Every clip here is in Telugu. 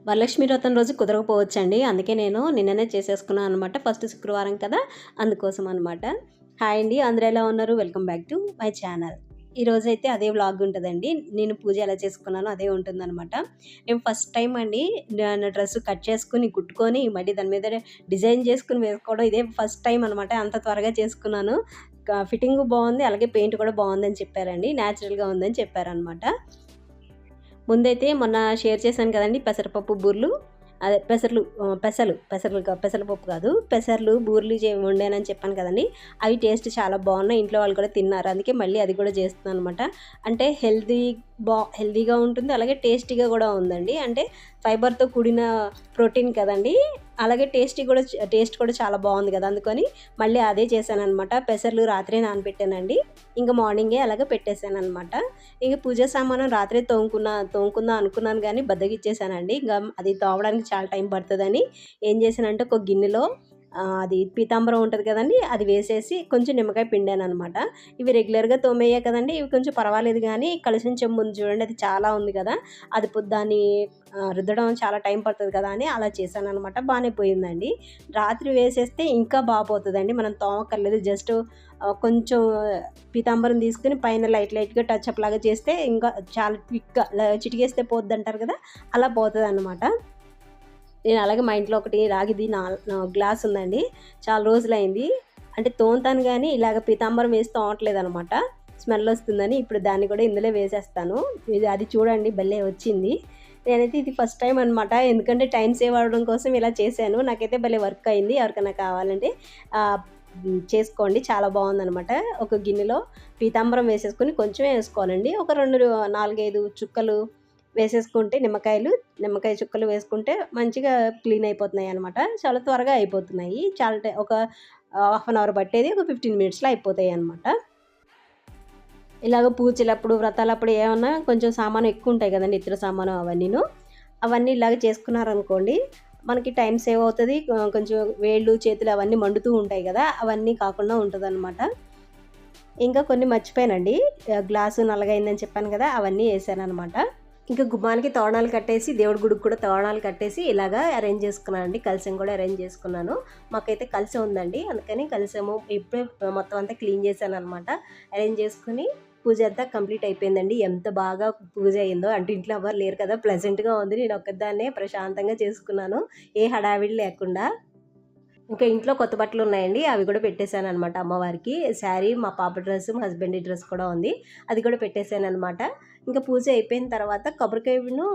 వరలక్ష్మి వ్రతం రోజు కుదరకపోవచ్చండి. అందుకే నేను నిన్ననే చేసేసుకున్నాను అనమాట. ఫస్ట్ శుక్రవారం కదా! అందుకోసం అనమాట. హాయ్ అండి. అందరూ ఎలా ఉన్నారు? Welcome back to my channel. ఈరోజైతే అదే వ్లాగ్ ఉంటదండి. నేను పూజ ఎలా చేసుకున్నానో అదే ఉంటుందనమాట. నేను ఫస్ట్ టైమ్ అండి నేను డ్రెస్ కట్ చేసుకొని, కుట్టుకొని, మళ్ళీ దాని మీద డిజైన్ చేసుకొని వేసుకోవడం ఇదే ఫస్ట్ టైమ్ అనమాట. అంత త్వరగా చేసుకున్నాను. ఫిట్టింగు బావుంది. అలాగే పెయింట్ కూడా బావుందని చెప్పారండి. నేచురల్‌గా ఉందని చెప్పారనమాట. ముందైతే మొన్న షేర్ చేశాను కదండీ పెసరపప్పు బూర్లు. అదే పెసరపప్పు కాదు. పెసర్లు, బూర్లు వండానని చెప్పాను కదండీ! అవి టేస్ట్ చాలా బావున్నాయి. ఇంట్లో వాళ్ళు కూడా తిన్నారు. అందుకే మళ్ళీ అది కూడా చేస్తున్నాననమాట. అంటే హెల్తీగా ఉంటుంది. అలాగే టేస్టీగా కూడా ఉందండి. అంటే ఫైబర్‌తో కూడిన ప్రోటీన్ కదండీ! అలాగే టేస్ట్ కూడా చాలా బావుంది కదా! అందుకని మళ్ళీ అదే చేశాననమాట. పెసర్లు రాత్రే నానబెట్టానండి. ఇంక మార్నింగే అలాగే పెట్టేసాననమాట. ఇంక పూజా సామాను రాత్రే తోముకుందాం అనుకున్నాను గానీ బద్ధకిచ్చేసానండి. ఇంక అది తోమడానికి చాలా టైం పడతదని ఏం చేశానంటే ఒక గిన్నెలో అది పీతాంబరం ఉంటది కదండీ! అది వేసేసి కొంచెం నిమ్మకాయ పిండాననమాట. ఇవి రెగ్యులర్‌గా తోమేయే కదండీ! ఇవి కొంచెం పర్వాలేదు గానీ కలశం చెంబు ఉంది చూడండి అది చాలా ఉంది కదా! అది దాన్ని రుద్దడం చాలా టైం పడతది కదా! అని అలా చేశాననమాట. బానే పోయిందండి. రాత్రి వేసేస్తే ఇంకా పోతదండి. మనం తోమక్కర్లేదు. జస్ట్ కొంచెం పీతాంబరం తీసుకొని పైన లైట్‌గా టచప్ లాగా చేస్తే ఇంకా చాలా క్విక్‌గా చిటికేస్తే పోద్దంటారు కదా! అలా పోతదనమాట. నేను అలాగే మా ఇంట్లో ఒకటి రాగిది గ్లాస్ ఉందండి. చాలా రోజులైంది. అంటే తోముతాను గానీ ఇలాగ పీతాంబరం వేసి తోమట్లేదనమాట. స్మెల్ వస్తుందని ఇప్పుడు దాన్ని కూడా ఇందులో వేసేస్తాను. అది చూడండి భలే వచ్చింది. నేనైతే ఇది ఫస్ట్ టైమ్ అనమాట. ఎందుకంటే టైమ్ సేవ్ అవ్వడం కోసం ఇలా చేశాను. నాకైతే భలే వర్క్ అయింది. ఎవరికైనా కావాలంటే చేసుకోండి. చాలా బావుందనమాట. ఒక గిన్నెలో పీతాంబరం వేసేసుకొని కొంచెమే వేసుకోవాలండి. ఒక 4, 5 చుక్కలు వేసేసుకుంటే నిమ్మకాయ చుక్కలు వేసుకుంటే మంచిగా క్లీన్ అయిపోతున్నాయనమాట. చాలా త్వరగా అయిపోతున్నాయి. ఒక హాఫ్ అన్ అవర్ పట్టేది ఒక 15 మినిట్స్‌లో అయిపోతాయనమాట. ఇలాగ పూజలప్పుడు, వ్రతాలప్పుడు ఏమన్నా కొంచెం సామాను ఎక్కువుంటాయి కదండీ! ఇతర సామాను అవన్నీను. అవన్నీ ఇలాగ చేసుకున్నారనుకోండి, మనకి టైం సేవ్ అవుతది. కొంచెం వేళ్ళు, చేతులు అవన్నీ మండుతూ ఉంటాయి గదా! అవన్నీ కాకుండా ఉంటదనమాట. ఇంకా కొన్ని మర్చిపోయానండి. గ్లాసు నల్లగయిందని చెప్పాను గదా! అవన్నీ ఏసాననమాట. ఇంకా గుమ్మానికి తోరణాలు కట్టేసి, దేవుడి గుడికి కూడా తోరణాలు కట్టేసి ఇలాగా అరేంజ్ చేసుకున్నానండి. కలశం కూడా అరేంజ్ చేసుకున్నాను. మాకైతే కలశం ఉందండి. అందుకని కలశము ఇప్పుడే మొత్తం అంతా క్లీన్ చేశాననమాట. అరేంజ్ చేసుకొని పూజ అంతా కంప్లీట్ అయిపోయిందండి. ఎంత బాగా పూజ అయిందో అంటే ఇంట్లో ఎవ్వరు లేరు కదా! ప్లెజెంట్‌గా ఉంది. నేను ఒక్కదాన్నే ప్రశాంతంగా చేసుకున్నాను. ఏ హడావిడి లేకుండా. ఇంకా ఇంట్లో కొత్త బట్టలున్నాయండి. అవి గూడా పెట్టేసాననమాట అమ్మవారికి. శారీ, మా పాప డ్రెస్, మా హస్బెండ్ డ్రెస్ కూడా ఉంది. అది కూడా పెట్టేసాననమాట. ఇంకా పూజ అయిపోయిన తర్వాత కొబ్బరికాయను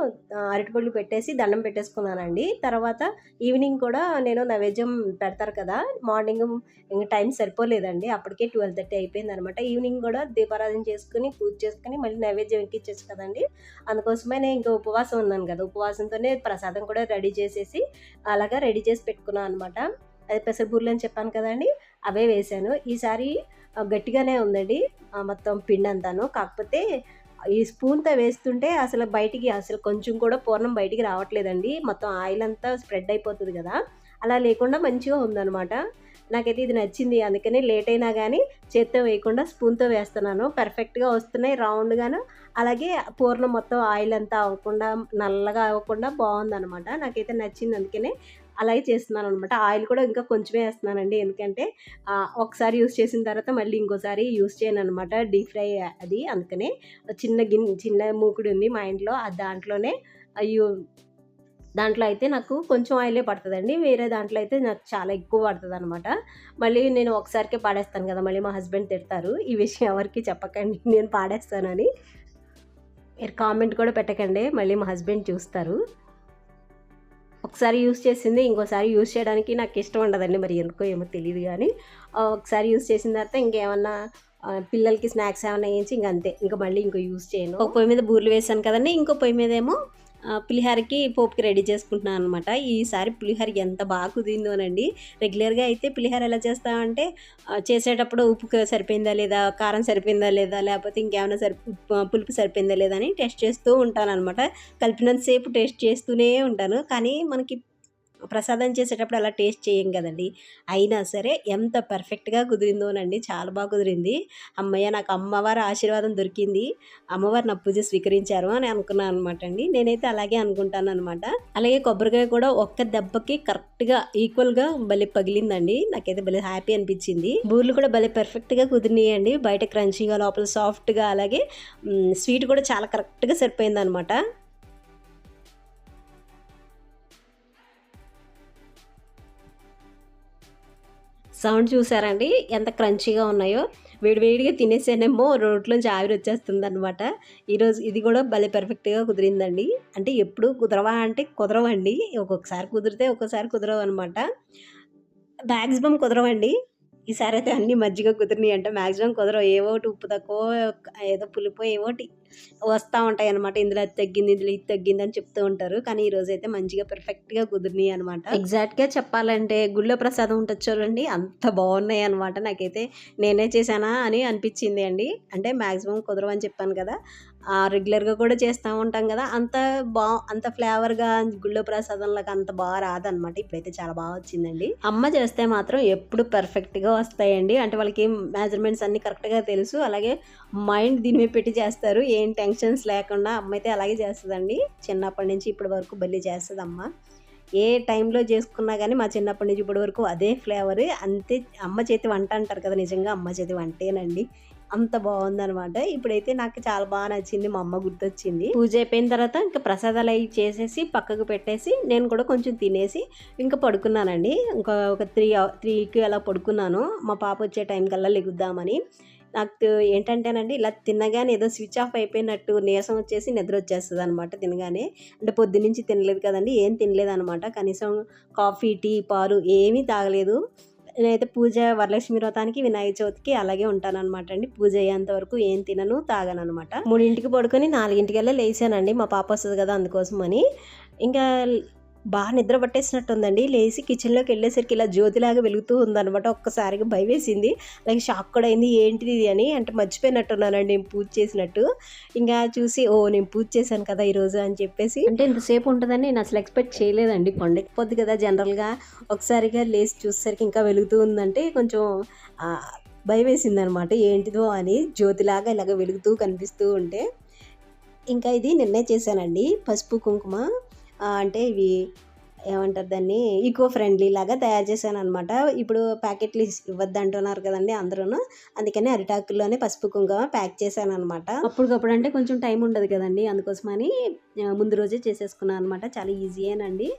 అరటిపళ్ళు పెట్టేసి దండం పెట్టేసుకున్నానండి. తర్వాత ఈవినింగ్ కూడా నేను నైవేద్యం పెడతారు కదా! మార్నింగ్ ఇంక టైం సరిపోలేదండి. అప్పటికే 12:30 అయిపోయిందనమాట. ఈవినింగ్ గూడా దీపారాధన చేసుకొని, పూజ చేసుకొని మళ్ళీ నైవేద్యం ఎక్కించొచ్చు కదండీ! అందుకోసమనే ఇంకా ఉపవాసం ఉన్నాను గదా! ఉపవాసంతోనే ప్రసాదం కూడా రెడీ చేసేసి అలాగా రెడీ చేసి పెట్టుకున్నాను అనమాట. అదే పెసరబూర్లు అని చెప్పాను కదండీ! అవే వేశాను. ఈసారి గట్టిగానే ఉందండి. మొత్తం పిండంతాను. కాకపోతే ఈ స్పూన్‌తో వేస్తుంటే అసలు కొంచెం కూడా పూర్ణం బయటికి రావట్లేదండి. మొత్తం ఆయిల్ అంతా స్ప్రెడ్ అయిపోతది గదా! అలా లేకుండా మంచిగా ఉందనమాట. నాకైతే ఇది నచ్చింది. అందుకని లేట్ అయినా గానీ చేత్తో వేయకుండా స్పూన్‌తో వేస్తున్నాను. పర్ఫెక్ట్‌గా వస్తున్నాయి రౌండ్‌గాను. అలాగే పూర్ణం మొత్తం ఆయిల్ అంతా అవ్వకుండా, నల్లగా అవ్వకుండా బావుందనమాట. నాకైతే నచ్చింది. అందుకనే అలాగే చేస్తున్నాననమాట. ఆయిల్ కూడా ఇంకా కొంచెమే ఏస్తున్నానండి. ఎందుకంటే ఒకసారి యూజ్ చేసిన తర్వాత మళ్ళీ ఇంకోసారి యూజ్ చేయననమాట. డీప్ ఫ్రై అది అందుకనే. చిన్న మూకుడు ఉంది మా ఇంట్లో. దాంట్లోనే అయ్యో దాంట్లో అయితే నాకు కొంచెం ఆయిలే పడతదండి. వేరే దాంట్లో అయితే నాకు చాలా ఎక్కువ పడతదనమాట. మళ్ళీ నేను ఒకసారికే పాడేస్తాను గదా! మళ్ళీ మా హస్బెండ్ తిడతారు. ఈ విషయం ఎవరికీ చెప్పకండి నేను పాడేస్తానని. మీరు కామెంట్ కూడా పెట్టకండి. మళ్ళీ మా హస్బెండ్ చూస్తారు. ఒకసారి యూజ్ చేసింది ఇంకోసారి యూజ్ చేయడానికి నాకిష్టం ఉండదండి. మరి ఎందుకో ఏమో తెలీదు గానీ, ఒకసారి యూజ్ చేసిన తర్వాత ఇంకేమన్నా పిల్లలకి స్నాక్స్ ఏమన్నా ఏయించి ఇంకంతే. ఇంక మళ్ళీ యూజ్ చేయను. ఒక పొయ్యి మీద బూరెలు వేశాను కదండీ! ఇంకో పొయ్యి మీదేమో పులిహోరకి పోపుకి రెడీ చేసుకుంటున్నాననమాట. ఈసారి పులిహోర ఎంత కుదిరిందోనండి. రెగ్యులర్‌గా అయితే పులిహోర ఎలా చేస్తామంటే చేసేటప్పుడు ఉప్పు సరిపోయిందా లేదా, కారం సరిపోయిందా లేదా, లేపోతే ఇంకేమన్నా పులుపు సరిపోయిందా లేదా అని టెస్ట్ చేస్తూ ఉంటాననమాట. కలిపినంత సేపు టేస్ట్ చేస్తూనే ఉంటాను. కానీ మనకి ప్రసాదం చేసేటప్పుడు అలా టేస్ట్ చేయం కదండి. అయినా సరే ఎంత పర్ఫెక్ట్‌గా కుదిరిందోనండి. చాలా బాగా కుదిరింది. హమ్మయ్య! నాకు అమ్మవారి ఆశీర్వాదం దొరికింది. అమ్మవారు నా పూజ స్వీకరించారు అని అనుకున్నాను అనమాట అండి. నేనైతే అలాగే అనుకుంటాననమాట. అలాగే కొబ్బరికాయ కూడా ఒక్క దెబ్బకి కరెక్ట్‌గా ఈక్వల్‌గా భలే పగిలిందండి. నాకైతే భలే హ్యాపీ అనిపించింది. బూరెలు కూడా భలే పర్ఫెక్ట్‌గా కుదిరినాయండి. బయట క్రంచీగా లోపల సాఫ్ట్‌గా అలాగే స్వీట్ కూడా చాలా కరెక్ట్‌గా సరిపోయిందనమాట. సౌండ్ చూసారండి ఎంత క్రంచీగా ఉన్నాయో. వేడివేడిగా తినేసానేమో నోట్లోంచి ఆవిరి వచ్చేస్తుందనమాట. ఈరోజు ఇది కూడా భలే పర్ఫెక్ట్‌గా కుదిరిందండి. అంటే ఎప్పుడు కుదరవా అంటే కుదరవండి. ఒక్కొక్కసారి కుదిరితే ఒక్కోసారి కుదరవనమాట. మాక్సిమం కుదరవండి. ఈసారైతే అన్నీ మంచిగా కుదిరినియంట. మాక్సిమం కుదరవు. ఏవో ఒకటి ఉప్పు తక్కువో, ఏదో పులుపో ఏవోటి వస్తా ఉంటాయనమాట. ఇందులో అది తగ్గింది, ఇందులో ఇది తగ్గిందని చెప్తూ ఉంటారు. కానీ ఈరోజైతే మంచిగా పర్ఫెక్ట్‌గా కుదిరినియనమాట. ఎగ్జాక్ట్‌గా చెప్పాలంటే గుళ్ళో ప్రసాదం ఉంటది చూడండి, అంత బాగున్నాయనమాట. నాకైతే నేనే చేశానా అని అనిపించింది అండి. అంటే మాక్సిమం కుదరవని చెప్పాను కదా! రెగ్యులర్‌గా కూడా చేస్తా ఉంటాం కదా! అంత ఫ్లేవర్‌గా గుళ్ళో ప్రసాదంలాగా అంత రాదనమాట. ఇప్పుడైతే చాలా వచ్చిందండి. అమ్మ చేస్తే మాత్రం ఎప్పుడు పర్ఫెక్ట్‌గా వస్తాయండి. అంటే వాళ్ళకి మెజర్‌మెంట్స్ అన్నీ కరెక్ట్‌గా తెలుసు. అలాగే మైండ్ దీని మీద పెట్టి చేస్తారు. ఏం టెన్షన్స్ లేకుండా అమ్మయితే అలాగే చేస్తదండి. చిన్నప్పటి నుంచి ఇప్పటి వరకు భలే చేస్తదమ్మ. ఏ టైంలో చేసుకున్నా గానీ మా చిన్నప్పటి నుంచి ఇప్పటి వరకు అదే ఫ్లేవర్ అంతే. అమ్మ చేతి వంట అంటారు కదా! నిజంగా అమ్మ చేతి వంటేనండి. అంత బావుందనమాట. ఇప్పుడైతే నాకు చాలా నచ్చింది. మా అమ్మ గుర్తొచ్చింది. పూజ అయిపోయిన తర్వాత ఇంకా ప్రసాదాలయి చేసేసి పక్కకు పెట్టేసి నేను కూడా కొంచెం తినేసి ఇంకా పడుకున్నానండి. ఒక 3కి అలా పడుకున్నాను. మా పాప వచ్చే టైం కల్లా లెగుద్దామని. నాకు ఏంటంటేనండి ఇలా తినగానే ఏదో స్విచ్ ఆఫ్ అయిపోయినట్టు నీరసం వచ్చేసి నిద్రొచ్చేస్తదనమాట తినగానే. అంటే పొద్దున్నుంచి తినలేదు కదండీ! ఏం తినలేదనమాట. కనీసం కాఫీ, టీ, పాలు ఏమీ తాగలేదు. నేనైతే వరలక్ష్మి వ్రతానికి, వినాయక చవితికి అలాగే ఉంటాననమాట అండి. పూజ అయ్యేంత వరకు ఏం తినను, తాగననమాట. 3కి పడుకొని 4కల్లా లేసానండి. మా పాప వస్తది కదా! అందుకోసమని. ఇంకా నిద్ర పట్టేసినట్టుందండి. లేసి కిచెన్‌లోకెళ్ళేసరికి ఇలా జ్యోతిలాగా వెలుగుతూ ఉందనమాట. ఒక్కసారిగా భయమేసింది. అలాగే షాక్ కూడా అయింది. ఏంటిది ఇది అని. అంటే మర్చిపోయినట్టున్నానండి నేను పూజ చేసినట్టు. ఇంగా చూసి ఓహ్! నేను పూజ చేశాను కదా ఈరోజు అని చెప్పేసి అంటే ఇంతసేపు ఉంటదని నేను అసలు ఎక్స్‌పెక్ట్ చేయలేదండి. కొండెక్కిపోద్ది కదా జనరల్‌గా. ఒకసారిగా లేసి చూసేసరికి ఇంకా వెలుగుతూ ఉందంటే కొంచెం భయమేసిందనమాట. ఏంటిదో అని జ్యోతిలాగా ఇలాగ వెలుగుతూ కనిపిస్తూ ఉంటే. ఇంకా ఇది నిన్నే చేశానండి. పసుపు, కుంకుమ అంటే ఇవి ఏమంటారు దాన్ని, ఈకో ఫ్రెండ్లీ లాగా తయారు చేశాననమాట. ఇప్పుడు ప్యాకెట్లు ఇవ్వద్దంటున్నారు కదండీ అందరూను. అందుకని అరిటాకుల్లోనే పసుపు, కుంకుమ ప్యాక్ చేశాననమాట. అప్పటికప్పుడు అంటే కొంచెం టైం ఉండదు కదండీ! అందుకోసమని ముందు రోజే చేసేసుకున్నాను అనమాట. చాలా ఈజీయేనండి.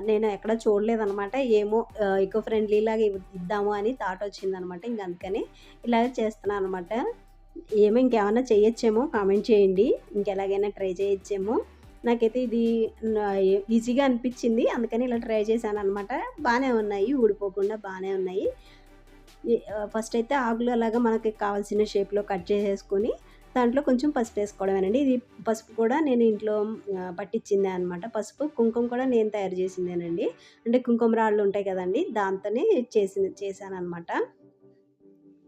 నేను ఎక్కడ చూడలేదనమాట. ఏమో ఈకో ఫ్రెండ్లీ లాగా ఇద్దాము అని థాట్ వచ్చిందనమాట. ఇంక అందుకని ఇలాగ చేస్తున్నాననమాట. ఇంకేమన్నా చేయొచ్చేమో కామెంట్ చేయండి. ఇంకెలాగైనా ట్రై చేయొచ్చేమో. నాకైతే ఇది ఈజీగా అనిపించింది. అందుకని ఇలా ట్రై చేశాననమాట. బానే ఉన్నాయి. ఊడిపోకుండా బానే ఉన్నాయి. ఫస్ట్ అయితే ఆకులు అలాగా మనకి కావాల్సిన షేప్‌లో కట్ చేసేసుకొని దాంట్లో కొంచెం పసుపేసుకోవడమేనండి. ఇది పసుపు కూడా నేను ఇంట్లో పట్టించిందే అనమాట. పసుపు, కుంకుమ కూడా నేను తయారు చేసిందేనండి. అంటే కుంకుమ రాళ్ళు ఉంటాయి కదండీ! దాంతోనే చేశాననమాట.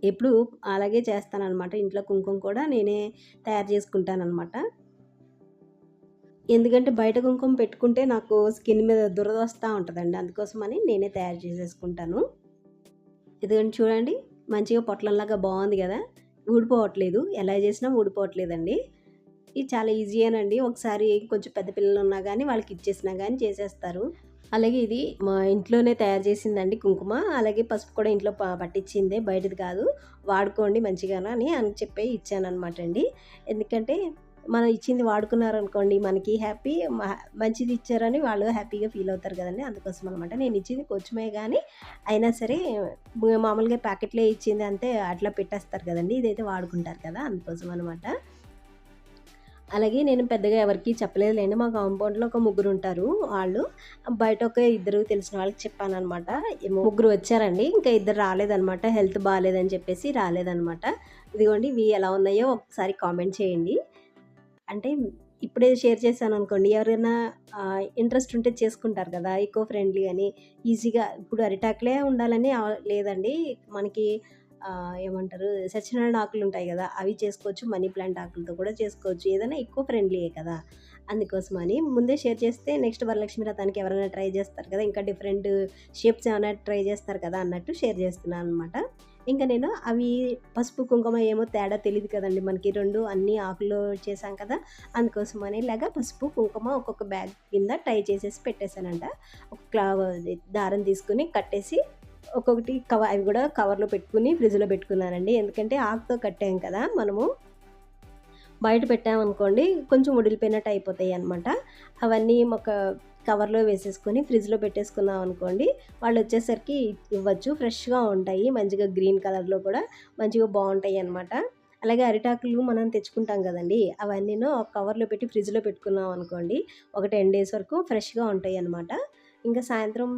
ఎప్పుడు అలాగే చేస్తాననమాట. ఇంట్లో కుంకుమ కూడా నేనే తయారు చేసుకుంటాననమాట. ఎందుకంటే బయట కుంకుమ పెట్టుకుంటే నాకు స్కిన్ మీద దురద వస్తా ఉంటదండి. అందుకోసమని నేనే తయారు చేసేసుకుంటాను. ఇదిగోండి చూడండి. మంచిగా పొట్లంలాగా బావుంది గదా! ఊడిపోవట్లేదు. ఎలా చేసినా ఊడిపోవట్లేదండి. ఇది చాలా ఈజీయేనండి. ఒకసారి కొంచెం పెద్ద పిల్లలున్నా గానీ వాళ్ళకిచ్చేసినా గానీ చేసేస్తారు. అలాగే ఇది మా ఇంట్లోనే తయారు చేసిందండి కుంకుమ. అలాగే పసుపు కూడా ఇంట్లో పట్టించిందే బయటది కాదు. వాడుకోండి మంచిగాను అని చెప్పి ఇచ్చాననమాట అండి. ఎందుకంటే మనం ఇచ్చింది వాడుకున్నారనుకోండి మనకి హ్యాపీ. మంచిది ఇచ్చారని వాళ్ళు హ్యాపీగా ఫీల్ అవుతారు కదండీ! అందుకోసం అనమాట. నేను ఇచ్చింది కొంచెమే గానీ అయినా సరే మామూలుగా ప్యాకెట్‌లో ఇచ్చింది అంతే అట్లా పెట్టేస్తారు కదండీ! ఇదైతే వాడుకుంటారు కదా! అందుకోసం అనమాట. అలాగే నేను పెద్దగా ఎవరికీ చెప్పలేదులెండి. మా కాంపౌండ్‌లో ఒక ముగ్గురుంటారు. వాళ్ళు బయట ఒక ఇద్దరు తెలిసిన వాళ్ళకి చెప్పాననమాట. ముగ్గురు వచ్చారండి. ఇంకా ఇద్దరు రాలేదనమాట. హెల్త్ బాలేదని చెప్పేసి రాలేదనమాట. ఇదిగోండి ఇవి ఎలా ఉన్నాయో ఒకసారి కామెంట్ చేయండి. అంటే ఇప్పుడే షేర్ చేశాననుకోండి ఎవరైనా ఇంట్రెస్ట్ ఉంటే చేసుకుంటారు కదా! ఈకో ఫ్రెండ్లీ అని ఈజీగా ఇప్పుడు అరిటాకులే ఉండాలని లేదండి. మనకి ఏమంటారు సత్యనారాయణ ఆకులు ఉంటాయి కదా, అవి చేసుకోవచ్చు. మనీ ప్లాంట్ ఆకులతో కూడా చేసుకోవచ్చు. ఏదైనా ఎక్కువ ఫ్రెండ్లీయే కదా, అందుకోసమని ముందే షేర్ చేస్తే నెక్స్ట్ వరలక్ష్మి వ్రతానికి ఎవరైనా ట్రై చేస్తారు కదా, ఇంకా డిఫరెంట్ షేప్స్ ఏమైనా ట్రై చేస్తారు కదా అన్నట్టు షేర్ చేస్తున్నాను అనమాట. ఇంకా నేను అవి పసుపు కుంకుమ ఏమో తేడా తెలియదు కదండి మనకి, రెండు అన్ని ఆకుల్లో చేసాం కదా, అందుకోసమని ఇలాగా పసుపు కుంకుమ ఒక్కొక్క బ్యాగ్ కింద ట్రై చేసేసి పెట్టేశానంట. ఒక దారం తీసుకుని కట్టేసి ఒక్కొక్కటి అవి కూడా కవర్లో పెట్టుకుని ఫ్రిడ్జ్లో పెట్టుకున్నానండి. ఎందుకంటే ఆకుతో కట్టాం కదా మనము, బయట పెట్టామనుకోండి కొంచెం ఉడిలిపోయినట్టు అయిపోతాయి అనమాట. అవన్నీ ఒక కవర్లో వేసేసుకొని ఫ్రిడ్జ్లో పెట్టేసుకున్నాం అనుకోండి, వాళ్ళు వచ్చేసరికి ఇవ్వచ్చు. ఫ్రెష్గా ఉంటాయి, మంచిగా గ్రీన్ కలర్లో కూడా మంచిగా బాగుంటాయి అనమాట. అలాగే అరిటాకులు మనం తెచ్చుకుంటాం కదండి, అవన్నీను ఒక కవర్లో పెట్టి ఫ్రిడ్జ్లో పెట్టుకున్నాం అనుకోండి, ఒక 10 days వరకు ఫ్రెష్గా ఉంటాయి అనమాట. ఇంకా సాయంత్రం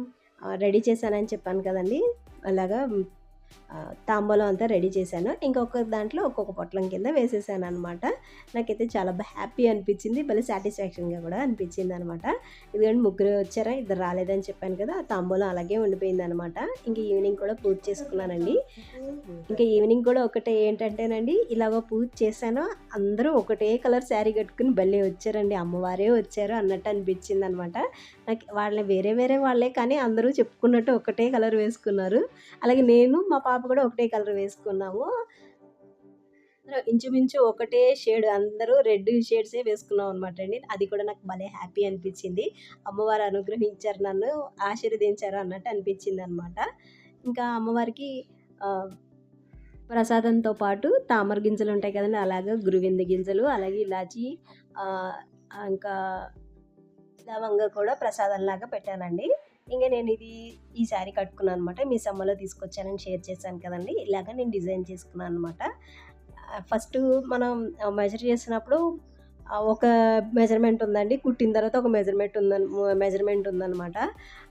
రెడీ చేశానని చెప్పాను కదండి, అలాగా తాంబూలం అంతా రెడీ చేశాను. ఇంకొక దాంట్లో ఒక్కొక్క పొట్లం కింద వేసేసాను అనమాట. నాకైతే చాలా హ్యాపీ అనిపించింది, భలే సాటిస్ఫాక్షన్గా కూడా అనిపించింది అనమాట. ఇదిగోండి ముగ్గురు వచ్చారా, ఇద్దరు రాలేదని చెప్పాను కదా, ఆ తాంబూలం అలాగే ఉండిపోయింది అనమాట. ఇంక ఈవినింగ్ కూడా పూజ చేసుకున్నానండి. ఇంకా ఈవినింగ్ కూడా ఒకటే ఏంటంటేనండి, ఇలాగ పూజ చేశాను, అందరూ ఒకటే కలర్ శారీ కట్టుకుని భలే వచ్చారండి, అమ్మవారే వచ్చారు అన్నట్టు అనిపించింది అనమాట. నాకు వాళ్ళని వేరే వేరే వాళ్ళే కానీ అందరూ చెప్పుకున్నట్టు ఒకటే కలర్ వేసుకున్నారు. అలాగే నేను మా పాప కూడా ఒకటే కలర్ వేసుకున్నాము. ఇంచుమించు ఒకటే షేడ్, అందరూ రెడ్ షేడ్సే వేసుకున్నాం అనమాట అండి. అది కూడా నాకు భలే హ్యాపీ అనిపించింది. అమ్మవారు అనుగ్రహించారు, నన్ను ఆశీర్వదించారు అన్నట్టు అనిపించింది అనమాట. ఇంకా అమ్మవారికి ప్రసాదంతో పాటు తామర గింజలు ఉంటాయి కదండి, అలాగే గురువింద గింజలు, అలాగే ఇలాచి, ఇంకా లవంగా కూడా ప్రసాదంలాగా పెట్టానండి. ఇంకా నేను ఈ శారీ కట్టుకున్నాను అనమాట. మీ సమ్మలో తీసుకొచ్చానని షేర్ చేశాను కదండి, ఇలాగ నేను డిజైన్ చేసుకున్నాను అనమాట. ఫస్ట్ మనం మెజర్ చేసినప్పుడు ఒక మెజర్మెంట్ ఉందండి, కుట్టిన తర్వాత ఒక మెజర్మెంట్ ఉందన్నమాట.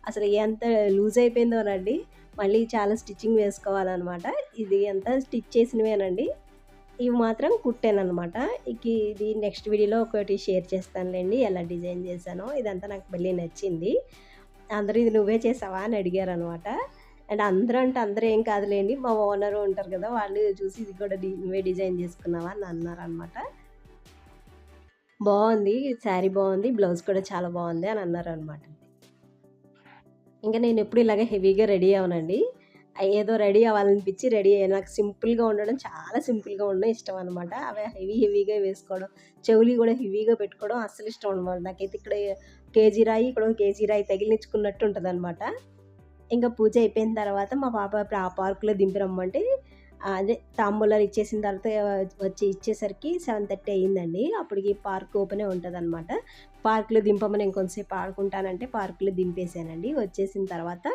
అసలు ఎంత లూజ్ అయిపోయిందోనండి, మళ్ళీ చాలా స్టిచ్చింగ్ వేసుకోవాలన్నమాట. ఇది అంతా స్టిచ్ చేసినవేనండి, ఇవి మాత్రం కుట్టానమాట. ఇది నెక్స్ట్ వీడియోలో ఒకటి షేర్ చేస్తానులేండి, ఎలా డిజైన్ చేశానో. ఇదంతా నాకు మళ్ళీ నచ్చింది. అందరూ ఇది నువ్వే చేసావా అని అడిగారు అనమాట. అండ్ అందరూ అంటే అందరూ ఏం కాదులేండి, మా ఓనర్ ఉంటారు కదా, వాళ్ళు చూసి ఇది కూడా నువ్వే డిజైన్ చేసుకున్నావా అని అన్నారు అనమాట. బాగుంది శారీ, బాగుంది, బ్లౌజ్ కూడా చాలా బాగుంది అని అన్నారు అనమాట. ఇంకా నేను ఎప్పుడు ఇలాగే హెవీగా రెడీ అవ్వనండి, ఏదో రెడీ అవ్వాలనిపించి రెడీ అయ్యాను. నాకు సింపుల్గా ఉండడం, చాలా సింపుల్గా ఉండడం ఇష్టం అనమాట. అవి హెవీగా వేసుకోవడం, చెవులు కూడా హెవీగా పెట్టుకోవడం అస్సలు ఇష్టం అనమాట. నాకైతే ఇక్కడ కేజీ రాయి, ఇక్కడ కేజీ రాయి తగిలించుకున్నట్టు ఉంటుంది అనమాట. ఇంకా పూజ అయిపోయిన తర్వాత మా పాప ఆ పార్కులో దింపిరమ్మంటే, అదే తాంబూలాలు ఇచ్చేసిన తర్వాత వచ్చి ఇచ్చేసరికి 7:30 అయ్యిందండి. అప్పటికి పార్క్ ఓపెనే ఉంటుంది అనమాట. పార్కులో దింపమని ఇంకొంతసేపు ఆడుకుంటానంటే పార్కులో దింపేసానండి. వచ్చేసిన తర్వాత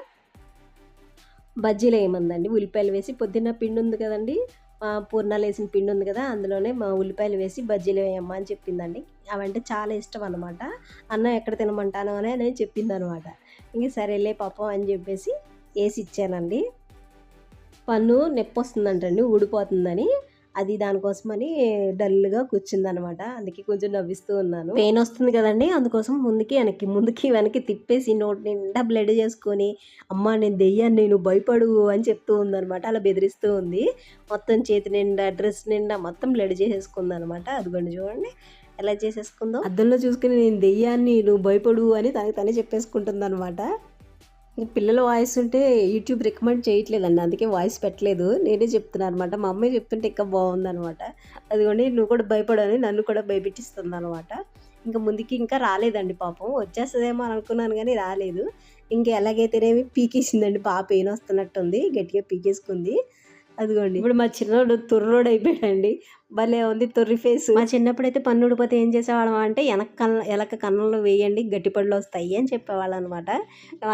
బజ్జీలు వేయమందండి, ఉల్లిపాయలు వేసి. పొద్దున్న పిండి ఉంది కదండి, పూర్ణాలు వేసిన పిండి ఉంది కదా, అందులోనే మా ఉల్లిపాయలు వేసి బజ్జీలు వేయమ్మా అని చెప్పిందండి. అవంటే చాలా ఇష్టం అనమాట. అన్నం ఎక్కడ తినమంటాను అని నేను చెప్పింది అనమాట. ఇంక సరేలే పాపం అని చెప్పేసి వేసి ఇచ్చానండి. పన్ను నొప్పి వస్తుందంటండి, ఊడిపోతుందని, అది దానికోసమని డల్గా కూర్చుందనమాట. అందుకే కొంచెం నవ్విస్తూ ఉన్నాను. పెయిన్ వస్తుంది కదండి, అందుకోసం ముందుకి వెనక్కి తిప్పేసి నోటి నిండా బ్లడ్ చేసుకొని, అమ్మ నేను దెయ్యాన్ని, నేను భయపడు అని చెప్తూ ఉందనమాట. అలా బెదిరిస్తూ ఉంది. మొత్తం చేతి నిండా, డ్రెస్ నిండా మొత్తం బ్లడ్ చేసేసుకుంది అనమాట. అదిగోండి చూడండి ఎలా చేసేసుకుందో. అద్దంలో చూసుకుని నేను దెయ్యాన్ని, నువ్వు భయపడు అని తనే చెప్పేసుకుంటుంది అనమాట. పిల్లల వాయిస్ ఉంటే యూట్యూబ్ రికమెండ్ చేయట్లేదండి, అందుకే వాయిస్ పెట్టలేదు, నేనే చెప్తున్నాను అనమాట. మా అమ్మాయి చెప్తుంటే ఇంకా బాగుందనమాట. అదిగోండి నువ్వు కూడా భయపడని నన్ను కూడా భయపెట్టిస్తుంది అనమాట. ఇంకా ముందుకి ఇంకా రాలేదండి, పాపం వచ్చేస్తుందేమో అని అనుకున్నాను కానీ రాలేదు. ఇంకా ఎలాగైతేనేమి పీకేసిందండి, బాగా పెయిన్ వస్తున్నట్టుంది, గట్టిగా పీకేసుకుంది. అదిగోండి ఇప్పుడు మా చిన్నోడు తొర్రోడు అయిపోయాడండి, భలే ఉంది తొర్రి ఫేస్. మా చిన్నప్పుడైతే పన్ను ఊడిపోతే ఏం చేసేవాళ్ళం అంటే ఎలక కన్నంలో వేయండి గట్టి పళ్ళు వస్తాయి అని చెప్పేవాళ్ళం అనమాట.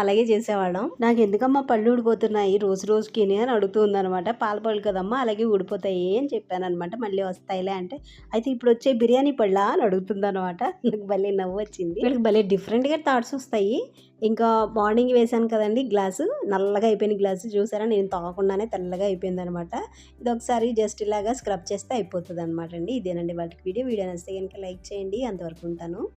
అలాగే చేసేవాళ్ళం. నాకు ఎందుకమ్మా పళ్ళు ఊడిపోతున్నాయి రోజు రోజుకి అని అడుగుతుంది అనమాట. పాల పళ్ళు కదమ్మా అలాగే ఊడిపోతాయి అని చెప్పాను అనమాట. మళ్ళీ వస్తాయిలే అంటే, అయితే ఇప్పుడు వచ్చే బిర్యానీ పళ్ళా అని అడుగుతుంది అనమాట. నాకు భలే నవ్వు వచ్చింది. వీళ్ళకి భలే డిఫరెంట్గా థాట్స్ వస్తాయి. ఇంకా మార్నింగ్ వేసాను కదండి గ్లాసు, నల్లగా అయిపోయిన గ్లాసు చూసారా, నేను తాగకుండానే తెల్లగా అయిపోయింది అనమాట. ఇది ఒకసారి జస్ట్ ఇలాగా స్క్రబ్ చేస్తే అయిపోతుంది అనమాట అండి. ఇదేనండి వాళ్ళకి వీడియో నచ్చితే కనుక లైక్ చేయండి. అంతవరకు ఉంటాను.